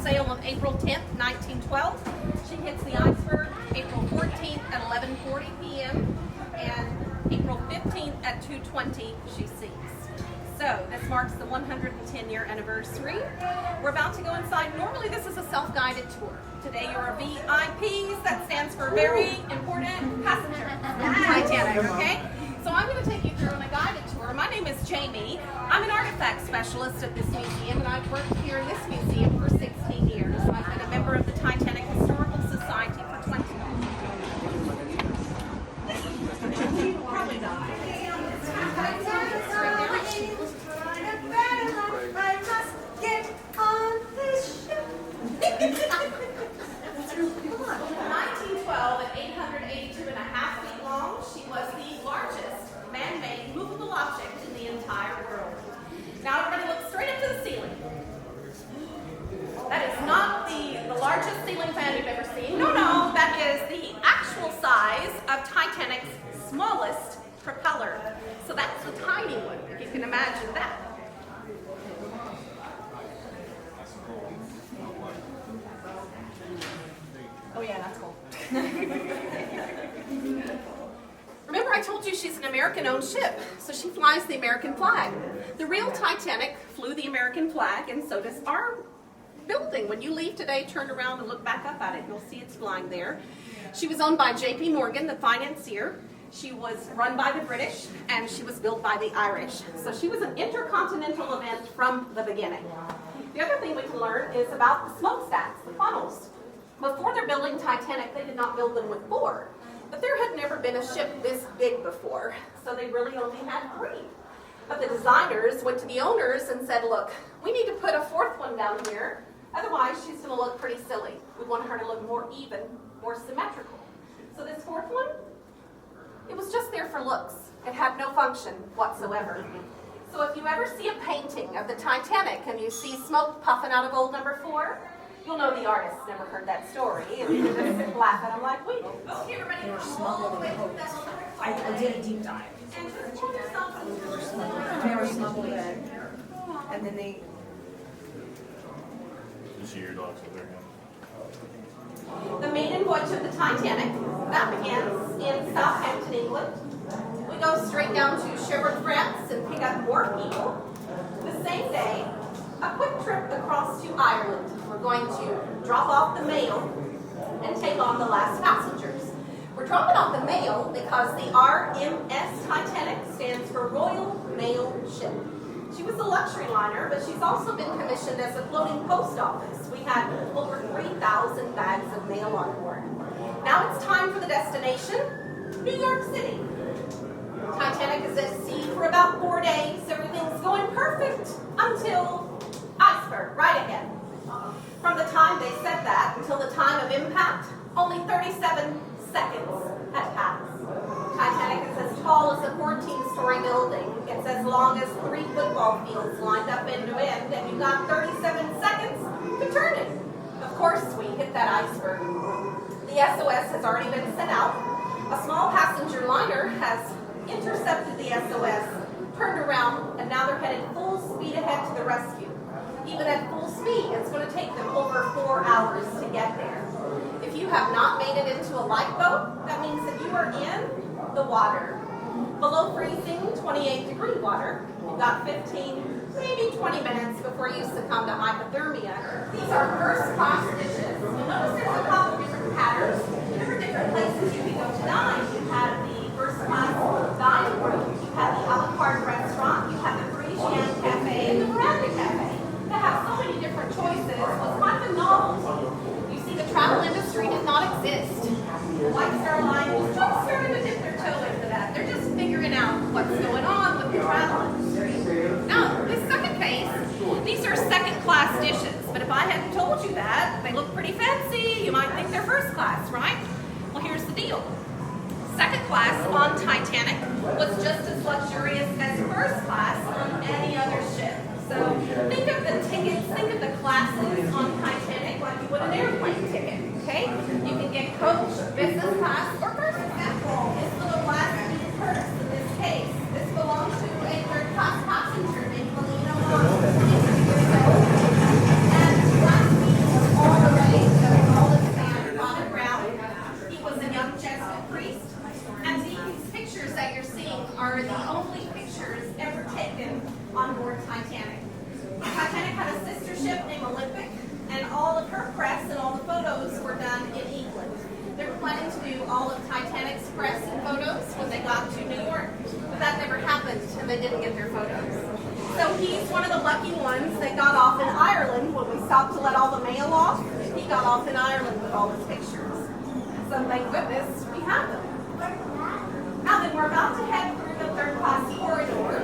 set sail on April 10th, 1912. She hits the iceberg April 14th at 11:40 p.m. and April 15th at 2:20 she sinks. So this marks the 110-year anniversary. We're about to go inside. Normally this is a self-guided tour. Today you're a VIPs. That stands for Very Important Passenger on the Titanic, okay? So I'm going to take you through on a guided tour. My name is Jamie. I'm an artifact specialist at this museum, and I've worked here in this museum for 16 years. I've been a member of the Titanic Historical Society for 20 years. Probably not. I must get on this ship. 1912 at 882.5 feet long, she was the largest man-made movable object in the entire world. Now everybody look straight up to the ceiling. That is not the largest ceiling fan you've ever seen. No, that is the actual size of Titanic's smallest propeller. So that's the tiny one, if you can imagine that. Oh yeah, that's cool. Remember I told you she's an American-owned ship, so she flies the American flag. The real Titanic flew the American flag, and so does our building. When you leave today, turn around and look back up at it. You'll see it's flying there. She was owned by J.P. Morgan, the financier. She was run by the British, and she was built by the Irish. So she was an intercontinental event from the beginning. The other thing we can learn is about the smokestacks, the funnels. Before they're building Titanic, they did not build them with 4. But there had never been a ship this big before, so they really only had 3. But the designers went to the owners and said, look, we need to put a 4th one down here, otherwise she's going to look pretty silly. We want her to look more even, more symmetrical. So this 4th one, it was just there for looks. It had no function whatsoever. So if you ever see a painting of the Titanic and you see smoke puffing out of old number 4, you'll know the artist never heard that story, and you just laugh at them like we do. Okay, everybody, They were smuggled in boats. I did a deep dive. and just pull yourself into the They were smuggled in, and then they. You see your dogs over there? The maiden voyage of the Titanic, that begins in Southampton, England. We go straight down to Cherbourg, France, and pick up more people. The same day, a quick trip across to Ireland. We're going to drop off the mail and take on the last passengers. We're dropping off the mail because the RMS Titanic stands for Royal Mail Ship. She was a luxury liner, but she's also been commissioned as a floating post office. We had over 3,000 bags of mail on board. Now it's time for the destination, New York City. Titanic is at sea for about 4 days. Everything's going perfect until iceberg, right ahead. From the time they said that until the time of impact, only 37 seconds had passed. Titanic is as tall as a 14-story building. It's as long as 3 football fields lined up end to end, and you've got 37 seconds to turn it. Of course, we hit that iceberg. The SOS has already been sent out. A small passenger liner has intercepted the SOS, turned around, and now they're headed full speed ahead to the rescue. Even at full speed, it's going to take them over 4 hours to get there. If you have not made it into a lifeboat, that means that you are in the water. Below freezing, 28-degree water. You've got 15, maybe 20 minutes before you succumb to hypothermia. These are first-class dishes. You'll notice there's a couple different patterns. There are different places you can go to dine. You have the first-class dining room. You have the a la carte restaurant. You have the Parisian Cafe and the Miranda Cafe. To have so many different choices was quite a novelty. You see, the travel industry did not exist. The White Star Line was just starting to dip their toe into that. They're just figuring out what's going on with the travel industry. Now, this second case, these are second-class dishes. But if I hadn't told you that, they look pretty fancy. You might think they're first class, right? Well, here's the deal. Second class on Titanic was just as luxurious as first class on any other ship. So think of the tickets, think of the classes on Titanic like you would an airplane ticket, okay? You can get coach, business class, or first class. This little last minute purse in this case, this belongs to a third class passenger named Melina Long. And last week, are the only pictures ever taken on board Titanic. Titanic had a sister ship named Olympic, and all of her press and all the photos were done in England. They were planning to do all of Titanic's press and photos when they got to New York, but that never happened, and they didn't get their photos. So he's one of the lucky ones that got off in Ireland when we stopped to let all the mail off. He got off in Ireland with all his pictures. So thank goodness we have them. Now then, we're about to head through the third class corridor.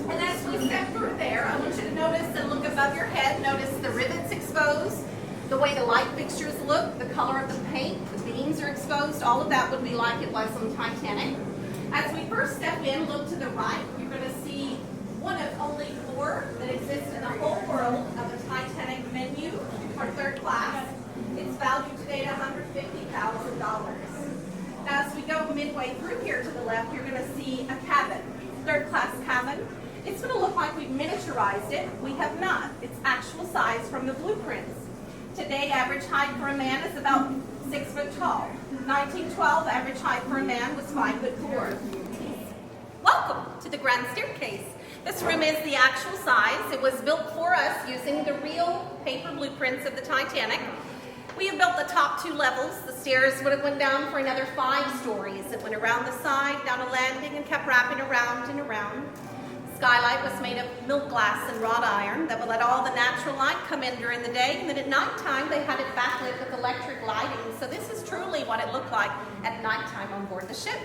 And as we step through there, I want you to notice and look above your head. Notice the rivets exposed, the way the light fixtures look, the color of the paint, the beams are exposed. All of that would be like it was on Titanic. As we first step in, look to the right. You're going to see one of only 4 that exist in the whole world of the Titanic menu for third class. It's valued today at $150,000. Now, as we go midway through here to the left, you're going to see a cabin, third class cabin. It's going to look like we've miniaturized it. We have not. It's actual size from the blueprints. Today, average height for a man is about 6 foot tall. 1912, average height for a man was 5'4". Welcome to the grand staircase. This room is the actual size. It was built for us using the real paper blueprints of the Titanic. We have built the top 2 levels. The stairs would have went down for another 5 stories. It went around the side, down a landing, and kept wrapping around and around. The skylight was made of milk glass and wrought iron that would let all the natural light come in during the day, and then at nighttime they had it backlit with electric lighting. So this is truly what it looked like at nighttime on board the ship.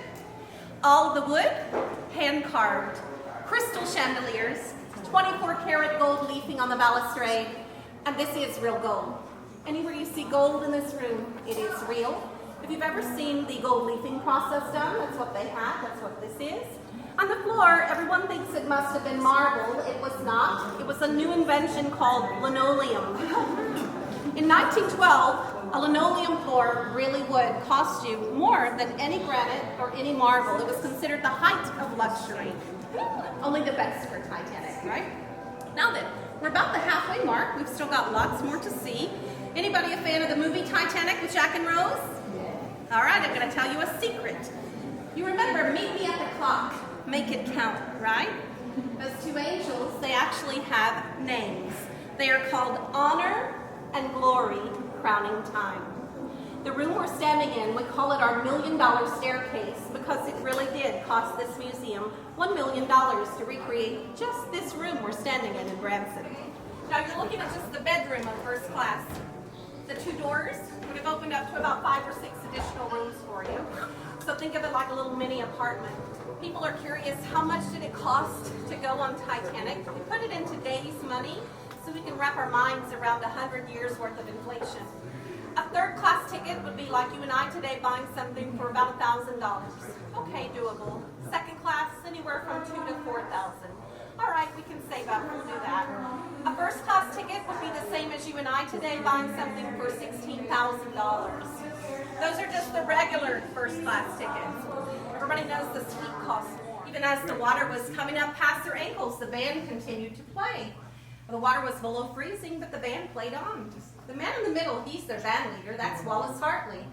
All of the wood, hand-carved, crystal chandeliers, 24-karat gold leafing on the balustrade, and this is real gold. Anywhere you see gold in this room, it is real. If you've ever seen the gold leafing process done, that's what they had, that's what this is. On the floor, everyone thinks it must have been marble. It was not. It was a new invention called linoleum. In 1912, a linoleum floor really would cost you more than any granite or any marble. It was considered the height of luxury. Only the best for Titanic, right? Now then, we're about the halfway mark. We've still got lots more to see. Anybody a fan of the movie Titanic with Jack and Rose? All right, I'm going to tell you a secret. You remember, meet me at the clock, make it count, right? Those 2 angels, they actually have names. They are called Honor and Glory, crowning time. The room we're standing in, we call it our $1 million staircase because it really did cost this museum $1 million to recreate just this room we're standing in Branson. Now you're looking at just the bedroom of first class. The 2 doors would have opened up to about 5 or 6 additional rooms for you. So think of it like a little mini apartment. People are curious, how much did it cost to go on Titanic? We put it in today's money so we can wrap our minds around 100 years worth of inflation. A third class ticket would be like you and I today buying something for about $1,000. Okay, doable. Second class, anywhere from $2,000 to $4,000. All right, we can save up, we'll do that. A first class ticket would be the same as you and I today buying something for $16,000. Those are just the regular first class tickets. Everybody knows the suite costs more. Even as the water was coming up past their ankles, the band continued to play. The water was below freezing, but the band played on. The man in the middle, he's their band leader. That's Wallace Hartley.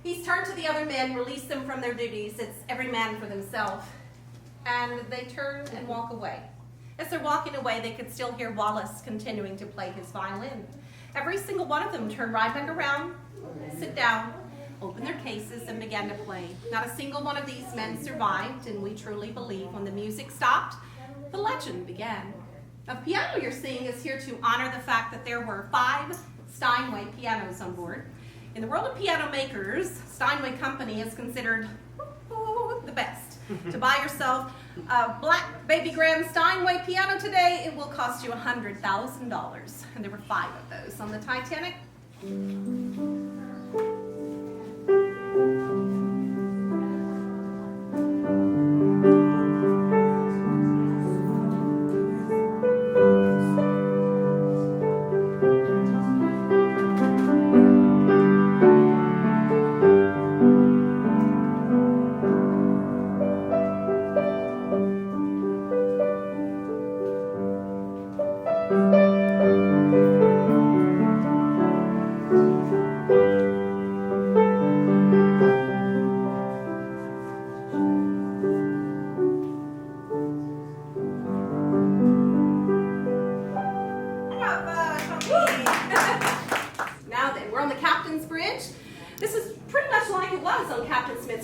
He's turned to the other men, released them from their duties. It's every man for themselves. And they turn and walk away. As they're walking away, they could still hear Wallace continuing to play his violin. Every single one of them turned right back around, sit down, opened their cases, and began to play. Not a single one of these men survived, and we truly believe when the music stopped, the legend began. The piano you're seeing is here to honor the fact that there were 5 Steinway pianos on board. In the world of piano makers, Steinway Company is considered the best. To buy yourself a black baby grand Steinway piano today, it will cost you $100,000. And there were 5 of those on the Titanic.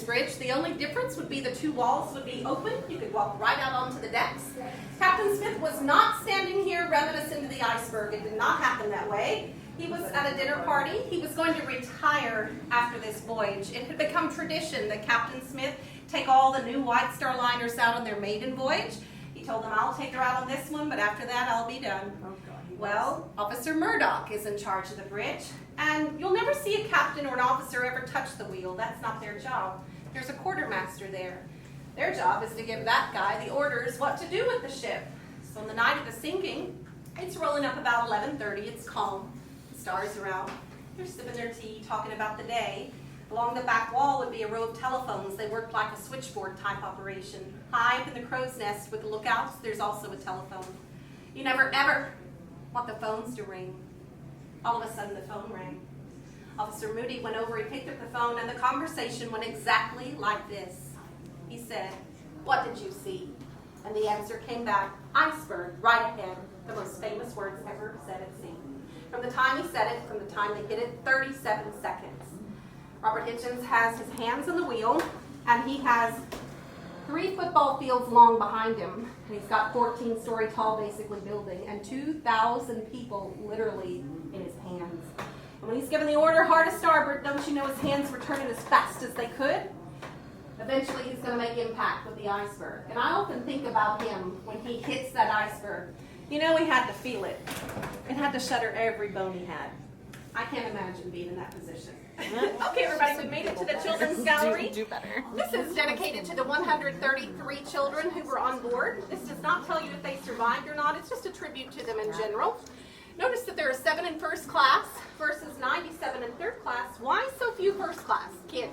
bridge. The only difference would be the two walls would be open. You could walk right out onto the decks. Captain Smith was not standing here reminiscent of the iceberg. It did not happen that way. He was at a dinner party. He was going to retire after this voyage. It had become tradition that Captain Smith take all the new White Star liners out on their maiden voyage. He told them, I'll take her out on this one, but after that, I'll be done. Well, Officer Murdoch is in charge of the bridge, and you'll never see a captain or an officer ever touch the wheel. That's not their job. There's a quartermaster there. Their job is to give that guy the orders what to do with the ship. So on the night of the sinking, it's rolling up about 11:30. It's calm. The stars are out. They're sipping their tea, talking about the day. Along the back wall would be a row of telephones. They worked like a switchboard type operation. High up in the crow's nest with the lookouts, there's also a telephone. You never ever want the phones to ring. All of a sudden the phone rang. Officer Moody went over, he picked up the phone, and the conversation went exactly like this. He said, what did you see? And the answer came back, iceberg, right ahead. The most famous words ever said at sea. From the time he said it, from the time they hit it, 37 seconds. Robert Hitchens has his hands on the wheel, and he has 3 football fields long behind him. And he's got 14-story tall, basically, building, and 2,000 people literally in his hands. And when he's given the order, hard to starboard, don't you know his hands were turning as fast as they could? Eventually, he's going to make impact with the iceberg. And I often think about him when he hits that iceberg. You know, he had to feel it. It had to shudder every bone he had. I can't imagine being in that position. Okay, everybody, we made it to the Children's Gallery. Do better. This is dedicated to the 133 children who were on board. This does not tell you if they survived or not. It's just a tribute to them in general. Notice that there are 7 in first class versus 97 in third class. Why so few first class kids?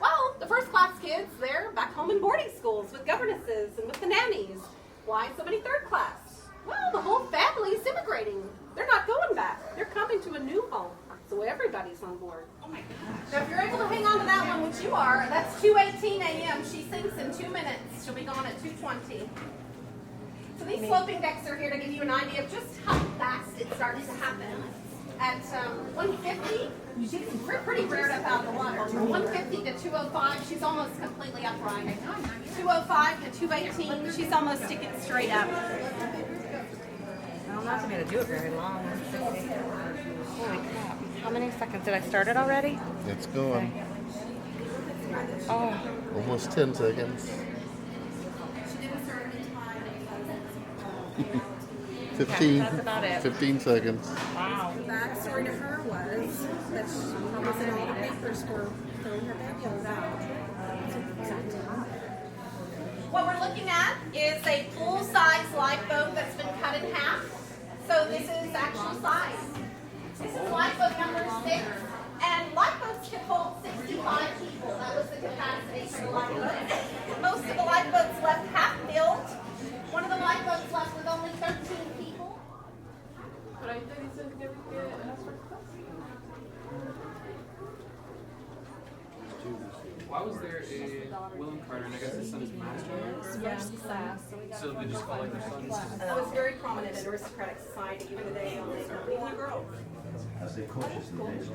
Well, the first class kids, they're back home in boarding schools with governesses and with the nannies. Why so many third class? Well, the whole family is immigrating. They're not going back. They're coming to a new home. So everybody's on board. Oh my gosh. Now if you're able to hang on to that one, which you are, that's 2:18 a.m. She sinks in 2 minutes. She'll be gone at 2:20. So these sloping decks are here to give you an idea of just how fast it starts to happen. At 150, she's pretty reared up out of the water. From 150 to 205, she's almost completely upright. 205 to 218, she's almost sticking straight up. I'm not going to do it very long. Holy crap. How many seconds? Did I start it already? It's going. Okay. Oh. Almost 10 seconds. She didn't start in time. 15. That's about it. 15 seconds. Wow. The backstory to her was that she was in all the papers for throwing her videos out. What we're looking at is a full-size lifeboat that's been cut in half. So this is actual size. This is Lifeboat Number 6, and lifeboats can hold 65 people. That was the capacity for the lifeboat. Most of the lifeboats left half filled. One of the lifeboats left with only 13 people. Why was there a Willem Carter, and I guess his son is master? First class. So they just call like their sons? That was very prominent in aristocratic society, even today on this. Even a girl. As they cautiously edged